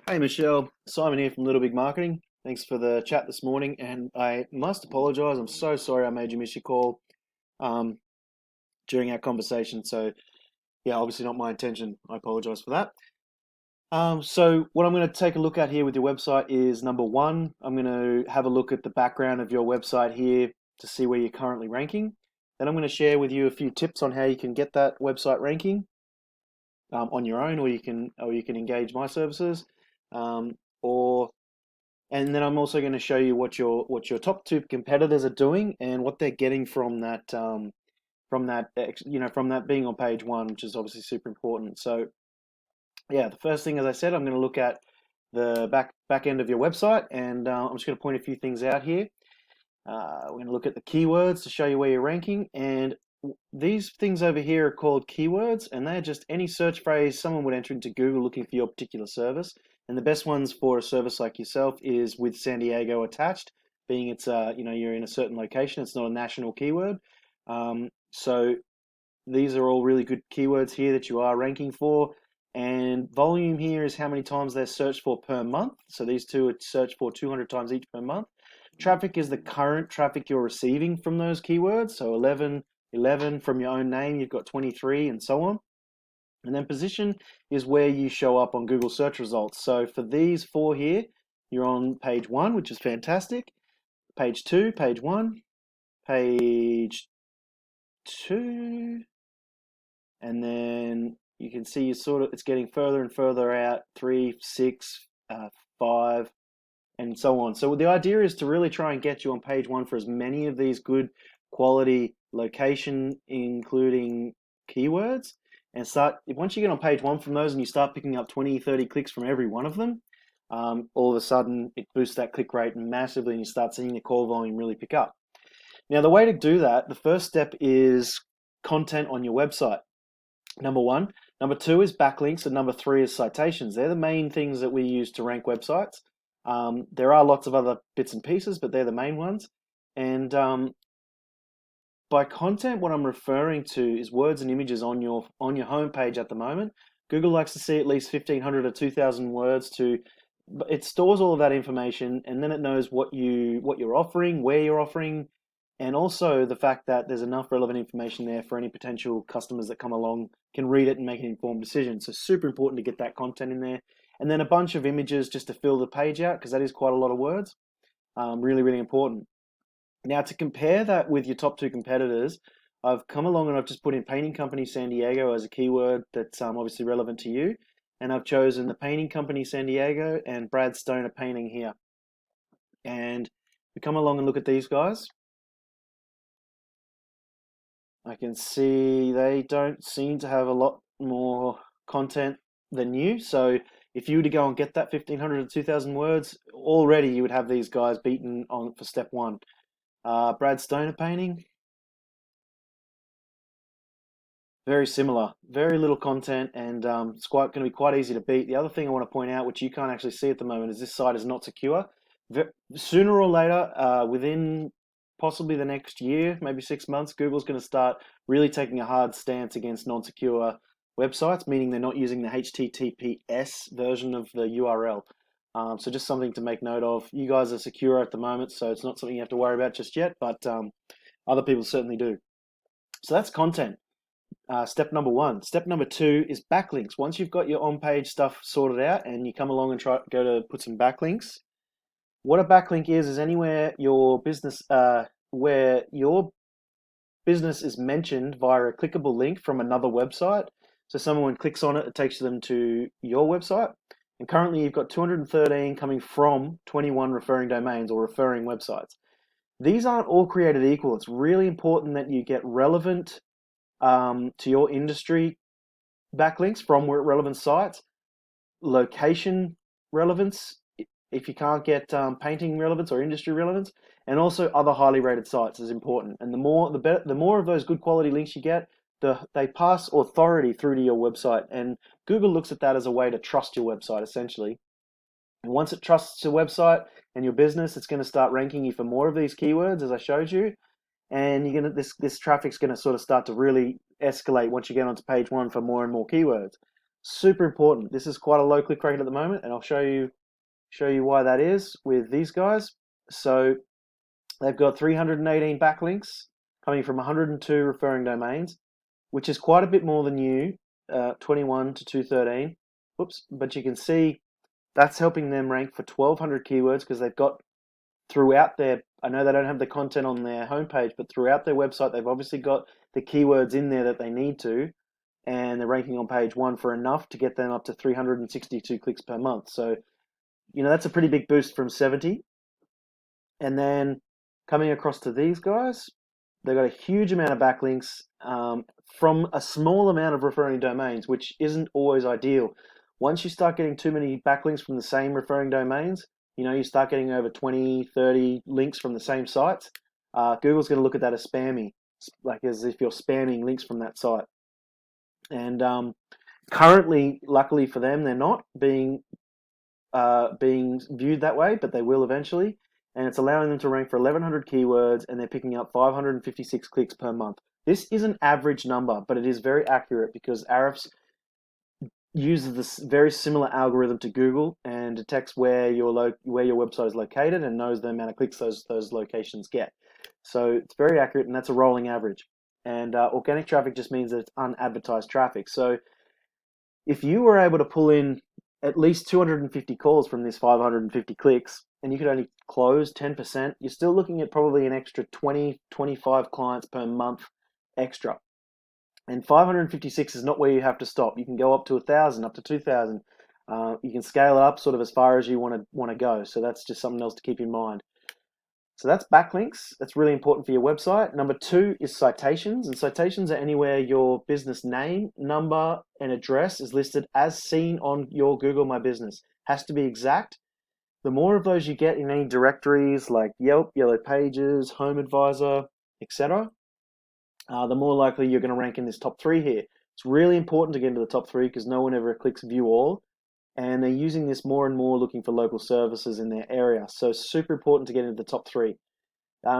Hey Michelle, Simon here from Little Big Marketing. Thanks for the chat this morning, and I must apologize. I'm so sorry I made you miss your call um, during our conversation. So yeah, obviously not my intention. I apologize for that. So what I'm going to take a look at here with your website is number one, I'm going to have a look at the background of your website here to see where you're currently ranking. Then I'm going to share with you a few tips on how you can get that website ranking on your own, or you can engage my services, or and then I'm also going to show you what your top two competitors are doing and what they're getting from that being on page one, which is obviously super important. So yeah, the first thing, as I said, I'm going to look at the back end of your website, and I'm just going to point a few things out here. We're going to look at the keywords to show you where you're ranking, and these things over here are called keywords, and they're just any search phrase someone would enter into Google looking for your particular service. And the best ones for a service like yourself is with San Diego attached, being it's you're in a certain location. It's not a national keyword. So these are all really good keywords here that you are ranking for. And volume here is how many times they're searched for per month. So these two are searched for 200 times each per month. Traffic is the current traffic you're receiving from those keywords. So 11 from your own name, you've got 23 and so on. And then position is where you show up on Google search results. So for these four here, you're on page one, which is fantastic. Page two, page one, page two, and then you can see it's getting further and further out, 3, 6, 5, and so on. So the idea is to really try and get you on page one for as many of these good quality location, including keywords, and once you get on page one from those and you start picking up 20, 30 clicks from every one of them, all of a sudden it boosts that click rate massively and you start seeing the call volume really pick up. Now, the way to do that, the first step is content on your website. Number one. Number two is backlinks, and number three is citations. They're the main things that we use to rank websites. There are lots of other bits and pieces, but they're the main ones. And by content, what I'm referring to is words and images on your homepage at the moment. Google likes to see at least 1,500 or 2,000 words to. It stores all of that information, and then it knows what you're offering, where you're offering, and also the fact that there's enough relevant information there for any potential customers that come along can read it and make an informed decision. So super important to get that content in there, and then a bunch of images just to fill the page out because that is quite a lot of words. Really, really important. Now, to compare that with your top two competitors, I've come along and I've just put in painting company San Diego as a keyword that's obviously relevant to you. And I've chosen the painting company San Diego and Brad Stoner painting here. And we come along and look at these guys. I can see they don't seem to have a lot more content than you. So if you were to go and get that 1,500 to 2,000 words, already you would have these guys beaten on for step one. Brad Stoner painting, very similar, very little content, and it's going to be quite easy to beat. The other thing I want to point out, which you can't actually see at the moment, is this site is not secure. Sooner or later, within possibly the next year, maybe 6 months, Google's going to start really taking a hard stance against non-secure websites, meaning they're not using the HTTPS version of the URL. So just something to make note of. You guys are secure at the moment, so it's not something you have to worry about just yet, but other people certainly do. So that's content. Step number one. Step number two is backlinks. Once you've got your on-page stuff sorted out and you come along and go to put some backlinks, what a backlink is anywhere your business, where your business is mentioned via a clickable link from another website. So someone clicks on it, it takes them to your website. And currently you've got 213 coming from 21 referring domains or referring websites. These aren't all created equal. It's really important that you get relevant to your industry backlinks from relevant sites, location relevance, if you can't get painting relevance or industry relevance, and also other highly rated sites is important. And the more, the better, the more of those good quality links you get, they pass authority through to your website. And Google looks at that as a way to trust your website, essentially. And once it trusts your website and your business, it's going to start ranking you for more of these keywords, as I showed you. And this traffic's going to sort of start to really escalate once you get onto page one for more and more keywords. Super important. This is quite a low click rate at the moment, and I'll show you why that is with these guys. So they've got 318 backlinks coming from 102 referring domains, which is quite a bit more than you, 21 to 213. Whoops, but you can see that's helping them rank for 1,200 keywords because they've got throughout their, I know they don't have the content on their homepage, but throughout their website, they've obviously got the keywords in there that they need to, and they're ranking on page 1 for enough to get them up to 362 clicks per month. So, that's a pretty big boost from 70. And then coming across to these guys, they've got a huge amount of backlinks from a small amount of referring domains, which isn't always ideal. Once you start getting too many backlinks from the same referring domains, you start getting over 20, 30 links from the same sites. Google's going to look at that as spammy, like as if you're spamming links from that site. And currently, luckily for them, they're not being viewed that way, but they will eventually. And it's allowing them to rank for 1,100 keywords, and they're picking up 556 clicks per month. This is an average number, but it is very accurate because Ahrefs uses this very similar algorithm to Google and detects where your website is located and knows the amount of clicks those locations get. So it's very accurate, and that's a rolling average. And organic traffic just means that it's unadvertised traffic. So if you were able to pull in at least 250 calls from this 550 clicks, and you could only close 10%, you're still looking at probably an extra 20, 25 clients per month extra. And 556 is not where you have to stop. You can go up to 1,000, up to 2,000. You can scale it up sort of as far as you want to go. So that's just something else to keep in mind. So that's backlinks. That's really important for your website. Number 2 is citations. And citations are anywhere your business name, number, and address is listed as seen on your Google My Business. Has to be exact. The more of those you get in any directories like Yelp, Yellow Pages, Home Advisor, etc., the more likely you're going to rank in this top 3 here. It's really important to get into the top 3 because no one ever clicks view all. And they're using this more and more looking for local services in their area. So super important to get into the top 3.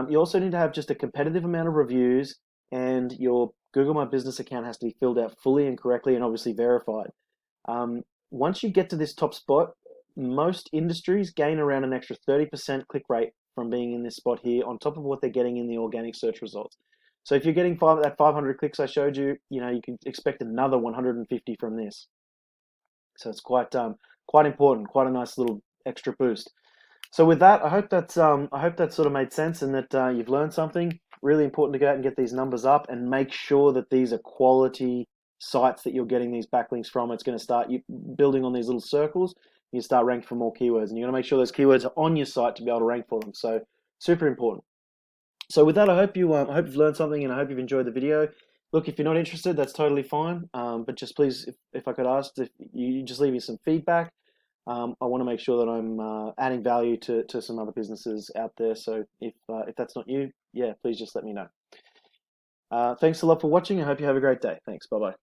You also need to have just a competitive amount of reviews, and your Google My Business account has to be filled out fully and correctly and obviously verified. Once you get to this top spot, most industries gain around an extra 30% click rate from being in this spot here on top of what they're getting in the organic search results. So if you're getting 500 clicks I showed you, you can expect another 150 from this. So it's quite important, quite a nice little extra boost. So with that, I hope that sort of made sense and that you've learned something. Really important to go out and get these numbers up and make sure that these are quality sites that you're getting these backlinks from. It's going to start you building on these little circles. You start ranking for more keywords, and you're going to make sure those keywords are on your site to be able to rank for them. So super important. So with that, I hope you've learned something, and I hope you've enjoyed the video. Look, if you're not interested, that's totally fine. But just please, if I could ask, if you just leave me some feedback. I want to make sure that I'm adding value to some other businesses out there. So if that's not you, yeah, please just let me know. Thanks a lot for watching. I hope you have a great day. Thanks. Bye-bye.